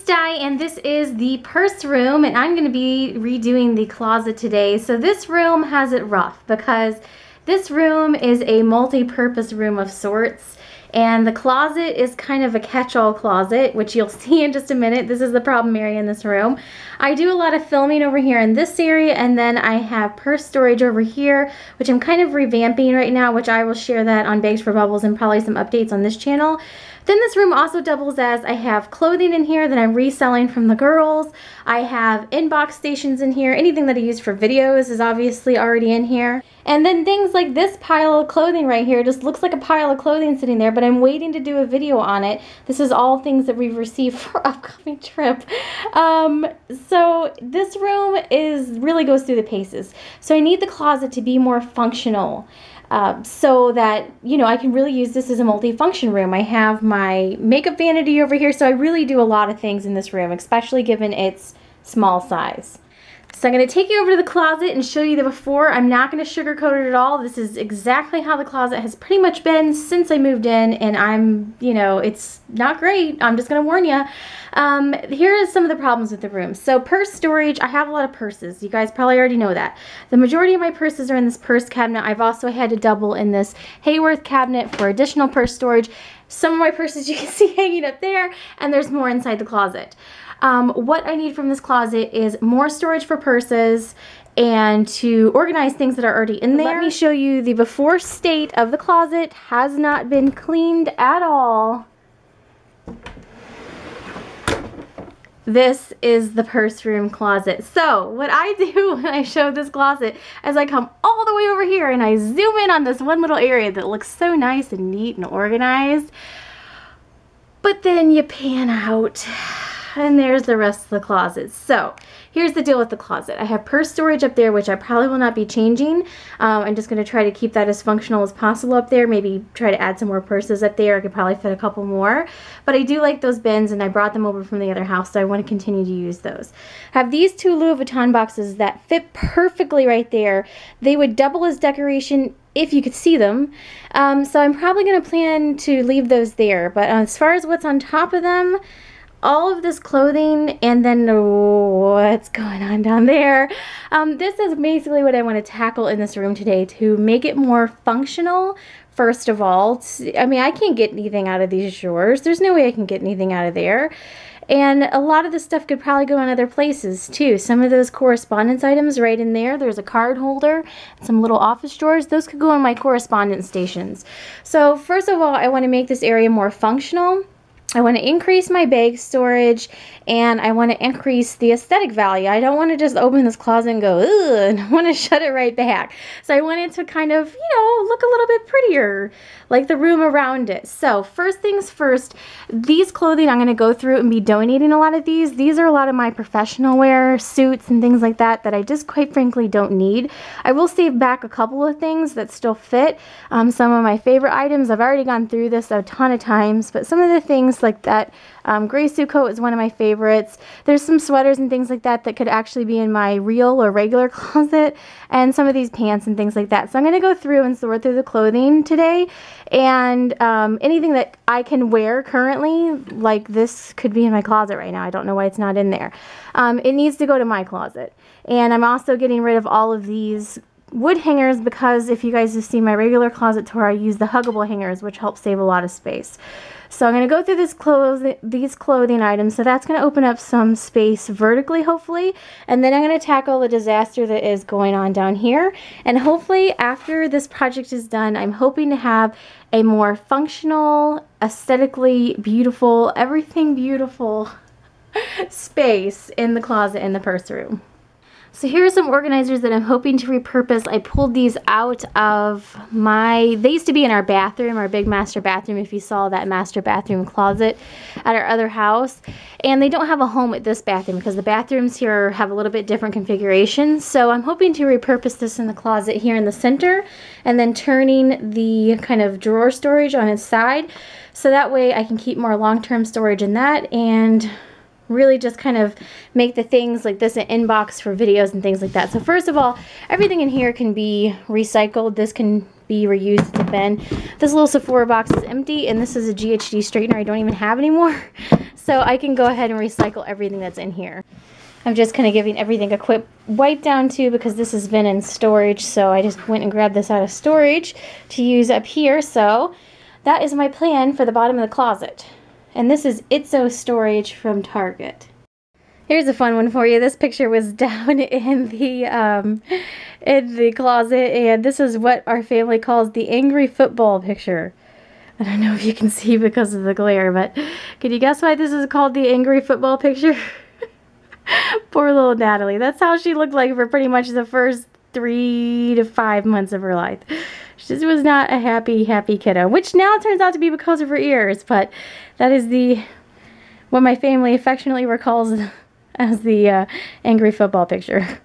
Di, and this is the purse room, and I'm going to be redoing the closet today. So this room has it rough because this room is a multi-purpose room of sorts, and the closet is kind of a catch-all closet, which you'll see in just a minute. This is the problem area in this room. I do a lot of filming over here in this area, and then I have purse storage over here, which I'm kind of revamping right now, which I will share that on Bags for Bubbles and probably some updates on this channel. Then this room also doubles as I have clothing in here that I'm reselling from the girls. I have inbox stations in here. Anything that I use for videos is obviously already in here. And then things like this pile of clothing right here just looks like a pile of clothing sitting there, but I'm waiting to do a video on it. This is all things that we've received for upcoming trip. So this room really goes through the paces. So I need the closet to be more functional. So that, you know, I can really use this as a multi-function room. I have my makeup vanity over here, so I really do a lot of things in this room, especially given its small size. So I'm going to take you over to the closet and show you the before. I'm not going to sugarcoat it at all. This is exactly how the closet has pretty much been since I moved in, and you know, it's not great. I'm just going to warn you. Here are some of the problems with the room. So purse storage, I have a lot of purses. You guys probably already know that. The majority of my purses are in this purse cabinet. I've also had to double in this Hayworth cabinet for additional purse storage. Some of my purses you can see hanging up there, and there's more inside the closet. What I need from this closet is more storage for purses and to organize things that are already in there. Let me show you the before state of the closet. Has not been cleaned at all. This is the purse room closet. So what I do when I show this closet is I come all the way over here and I zoom in on this one little area that looks so nice and neat and organized. But then you pan out and there's the rest of the closet. So here's the deal with the closet. I have purse storage up there, which I probably will not be changing. I'm just going to try to keep that as functional as possible up there. Maybe try to add some more purses up there. I could probably fit a couple more. But I do like those bins, and I brought them over from the other house, so I want to continue to use those. I have these two Louis Vuitton boxes that fit perfectly right there. They would double as decoration if you could see them. So I'm probably going to plan to leave those there. But as far as what's on top of them, all of this clothing, and then what's going on down there. This is basically what I want to tackle in this room today to make it more functional. First of all, I mean, I can't get anything out of these drawers. There's no way I can get anything out of there. And a lot of the stuff could probably go in other places too. Some of those correspondence items right in there. There's a card holder, some little office drawers. Those could go in my correspondence stations. So first of all, I want to make this area more functional. I want to increase my bag storage, and I want to increase the aesthetic value. I don't want to just open this closet and go, ugh, and I want to shut it right back. So I want it to kind of, you know, look a little bit prettier, like the room around it. So first things first, these clothing, I'm going to go through and be donating a lot of these. These are a lot of my professional wear, suits and things like that I just quite frankly don't need. I will save back a couple of things that still fit. Some of my favorite items, I've already gone through this a ton of times, but some of the things like that gray suit coat is one of my favorites. There's some sweaters and things like that that could actually be in my real or regular closet, and some of these pants and things like that. So I'm going to go through and sort through the clothing today, and anything that I can wear currently, like this could be in my closet right now. I don't know why it's not in there. It needs to go to my closet. And I'm also getting rid of all of these wood hangers, because if you guys have seen my regular closet tour, I use the huggable hangers, which helps save a lot of space. So I'm going to go through these clothing items, so that's going to open up some space vertically, hopefully, and then I'm going to tackle the disaster that is going on down here, and hopefully after this project is done, I'm hoping to have a more functional, aesthetically beautiful, everything beautiful space in the closet in the purse room. So here are some organizers that I'm hoping to repurpose. I pulled these out of they used to be in our bathroom, our big master bathroom, if you saw that master bathroom closet at our other house. And they don't have a home at this bathroom because the bathrooms here have a little bit different configurations. So I'm hoping to repurpose this in the closet here in the center, and then turning the kind of drawer storage on its side. So that way I can keep more long-term storage in that, and really just kind of make the things like this an inbox for videos and things like that. So first of all, everything in here can be recycled. This can be reused. It's a bin. This little Sephora box is empty, and this is a GHD straightener I don't even have anymore. so I can go ahead and recycle everything that's in here. I'm just kind of giving everything a quick wipe down too, because this has been in storage, so I just went and grabbed this out of storage to use up here. So that is my plan for the bottom of the closet. And this is Itzo storage from Target. Here's a fun one for you. This picture was down in the closet, and this is what our family calls the angry football picture. I don't know if you can see because of the glare, but can you guess why this is called the angry football picture? Poor little Natalie. That's how she looked like for pretty much the first 3 to 5 months of her life. She just was not a happy kiddo, which now turns out to be because of her ears, but that is what my family affectionately recalls as the angry football picture.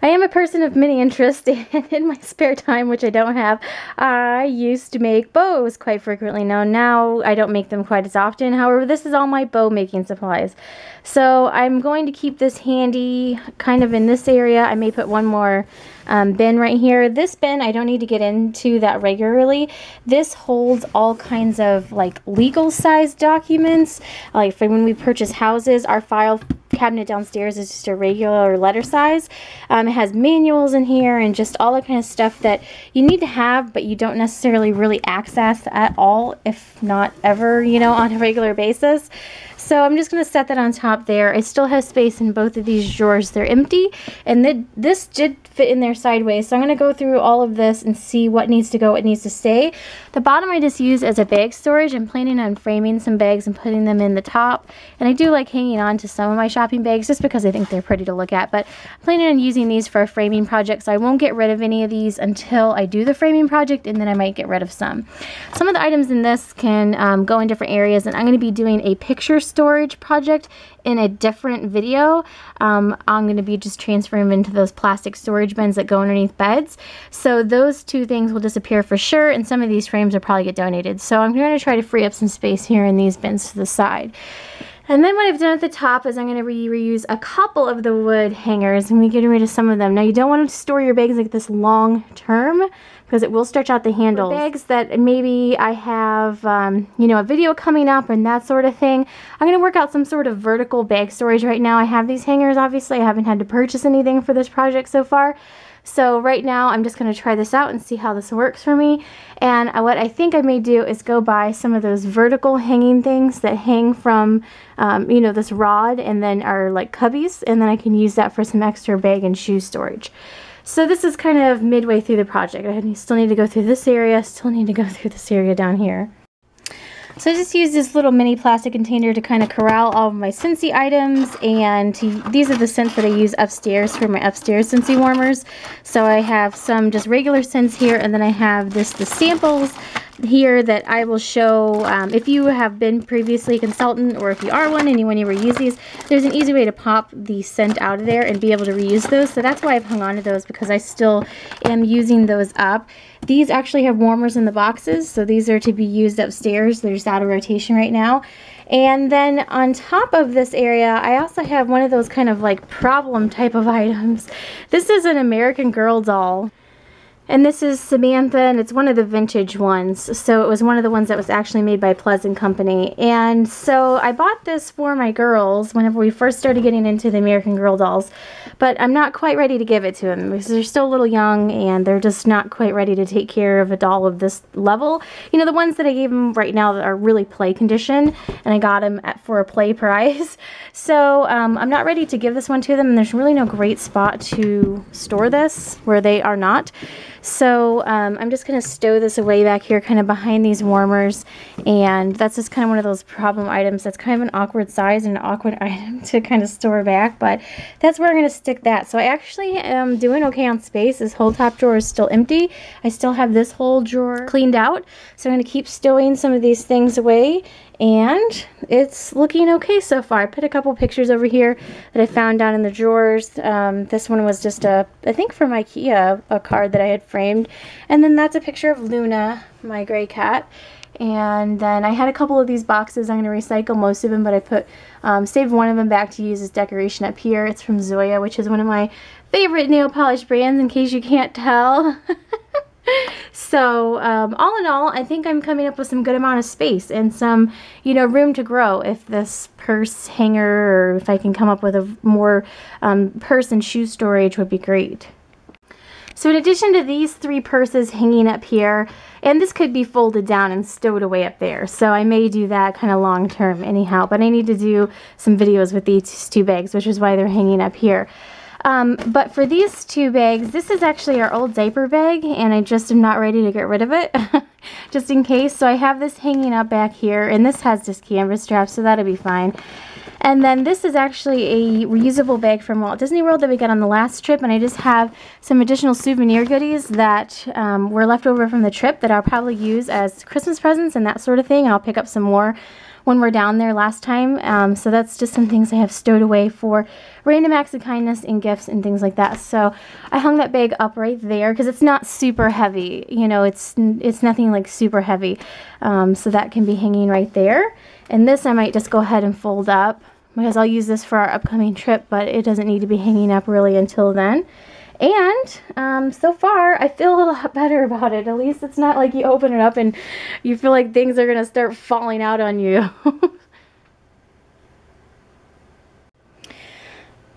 I am a person of many interests, and in my spare time, which I don't have, I used to make bows quite frequently. Now I don't make them quite as often. However, this is all my bow making supplies. So I'm going to keep this handy kind of in this area. I may put one more bin right here. This bin, I don't need to get into that regularly. This holds all kinds of like legal size documents. Like for when we purchase houses, our file cabinet downstairs is just a regular letter size. It has manuals in here and just all the kind of stuff that you need to have, but you don't necessarily really access at all, if not ever, you know, on a regular basis. So I'm just going to set that on top there. I still have space in both of these drawers. They're empty, and this did fit in there sideways. So I'm going to go through all of this and see what needs to go, what needs to stay. The bottom I just use as a bag storage. I'm planning on framing some bags and putting them in the top. And I do like hanging on to some of my shopping bags just because I think they're pretty to look at. But I'm planning on using these for a framing project, so I won't get rid of any of these until I do the framing project, and then I might get rid of some. Some of the items in this can go in different areas, and I'm going to be doing a picture storage project in a different video. I'm going to be just transferring them into those plastic storage bins that go underneath beds. So those two things will disappear for sure, and some of these frames will probably get donated. So I'm going to try to free up some space here in these bins to the side. And then what I've done at the top is I'm going to reuse a couple of the wood hangers, and we're getting rid of some of them. Now you don't want to store your bags like this long term, because it will stretch out the handles. For bags that maybe I have, you know, a video coming up and that sort of thing, I'm going to work out some sort of vertical bag storage right now. I have these hangers, obviously. I haven't had to purchase anything for this project so far. So right now I'm just going to try this out and see how this works for me. And what I think I may do is go buy some of those vertical hanging things that hang from, you know, this rod and then are like cubbies. And then I can use that for some extra bag and shoe storage. So this is kind of midway through the project. I still need to go through this area, still need to go through this area down here. So I just used this little mini plastic container to kind of corral all of my Scentsy items, and these are the scents that I use upstairs for my upstairs Scentsy warmers. So I have some just regular scents here, and then I have the samples here that I will show. If you have been previously a consultant, or if you are one and you want to reuse these, there's an easy way to pop the scent out of there and be able to reuse those. So that's why I've hung on to those, because I still am using those up. These actually have warmers in the boxes, so these are to be used upstairs. They're just out of rotation right now. And then on top of this area, I also have one of those kind of like problem type of items. This is an American Girl doll. And this is Samantha, and it's one of the vintage ones. So it was one of the ones that was actually made by Pleasant Company. And so I bought this for my girls whenever we first started getting into the American Girl dolls. But I'm not quite ready to give it to them because they're still a little young and they're just not quite ready to take care of a doll of this level. You know, the ones that I gave them right now that are really play condition, and I got them for a play price. So I'm not ready to give this one to them, and there's really no great spot to store this where they are not. So I'm just going to stow this away back here kind of behind these warmers, and that's just kind of one of those problem items that's kind of an awkward size and an awkward item to kind of store back, but that's where I'm going to stick that. So I actually am doing okay on space. This whole top drawer is still empty. I still have this whole drawer cleaned out, so I'm going to keep stowing some of these things away. And it's looking okay so far. I put a couple pictures over here that I found down in the drawers. This one was just I think from IKEA, a card that I had framed. And then that's a picture of Luna, my gray cat. And then I had a couple of these boxes. I'm going to recycle most of them, but I saved one of them back to use as decoration up here. It's from Zoya, which is one of my favorite nail polish brands, in case you can't tell. So all in all, I think I'm coming up with some good amount of space and some, you know, room to grow if this purse hanger, or if I can come up with a more purse and shoe storage would be great. So in addition to these 3 purses hanging up here, and this could be folded down and stowed away up there, so I may do that kind of long term anyhow, but I need to do some videos with these 2 bags, which is why they're hanging up here. But for these 2 bags, this is actually our old diaper bag, and I just am not ready to get rid of it, just in case. So I have this hanging up back here, and this has just canvas straps, so that'll be fine. And then this is actually a reusable bag from Walt Disney World that we got on the last trip, and I just have some additional souvenir goodies that were left over from the trip that I'll probably use as Christmas presents and that sort of thing, and I'll pick up some more when we're down there last time. So that's just some things I have stowed away for random acts of kindness and gifts and things like that. So I hung that bag up right there because it's not super heavy. You know, it's nothing like super heavy. So that can be hanging right there. And this I might just go ahead and fold up because I'll use this for our upcoming trip, but it doesn't need to be hanging up really until then. And so far, I feel a lot better about it. At least it's not like you open it up and you feel like things are going to start falling out on you.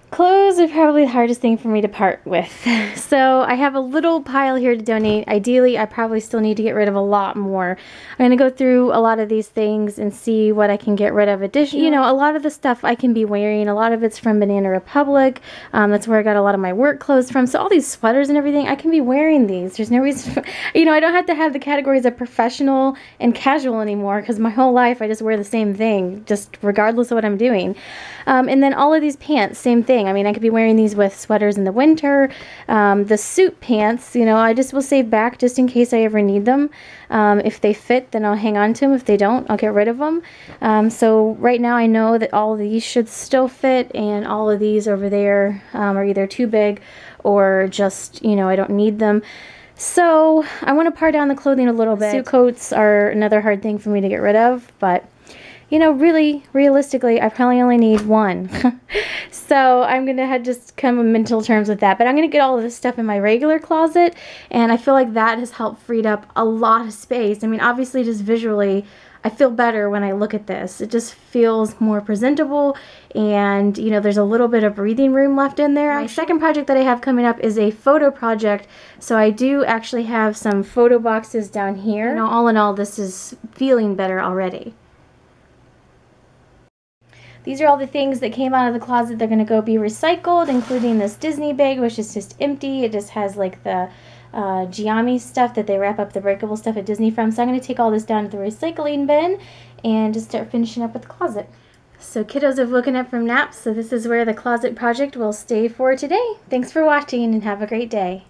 Clothes are probably the hardest thing for me to part with. So I have a little pile here to donate. Ideally, I probably still need to get rid of a lot more. I'm going to go through a lot of these things and see what I can get rid of. You know, a lot of the stuff I can be wearing. A lot of it's from Banana Republic. That's where I got a lot of my work clothes from. So all these sweaters and everything, I can be wearing these. There's no reason, you know, I don't have to have the categories of professional and casual anymore because my whole life I just wear the same thing, just regardless of what I'm doing. And then all of these pants, same thing. I mean, I could be wearing these with sweaters in the winter. The suit pants, you know, I just will save back just in case I ever need them. If they fit, then I'll hang on to them. If they don't, I'll get rid of them. So right now I know that all of these should still fit, and all of these over there are either too big or just, you know, I don't need them. So I want to pare down the clothing a little bit. Suit coats are another hard thing for me to get rid of, but you know, really, realistically, I probably only need one. So I'm going to just come to mental terms with that. But I'm going to get all of this stuff in my regular closet, and I feel like that has helped freed up a lot of space. I mean, obviously, just visually, I feel better when I look at this. It just feels more presentable, and, you know, there's a little bit of breathing room left in there. My second project that I have coming up is a photo project. So I do actually have some photo boxes down here. You know, all in all, this is feeling better already. These are all the things that came out of the closet. They're going to go be recycled, including this Disney bag, which is just empty. It just has like the Giami stuff that they wrap up the breakable stuff at Disney from. So I'm going to take all this down to the recycling bin and just start finishing up with the closet. So kiddos have woken up from naps, so this is where the closet project will stay for today. Thanks for watching and have a great day.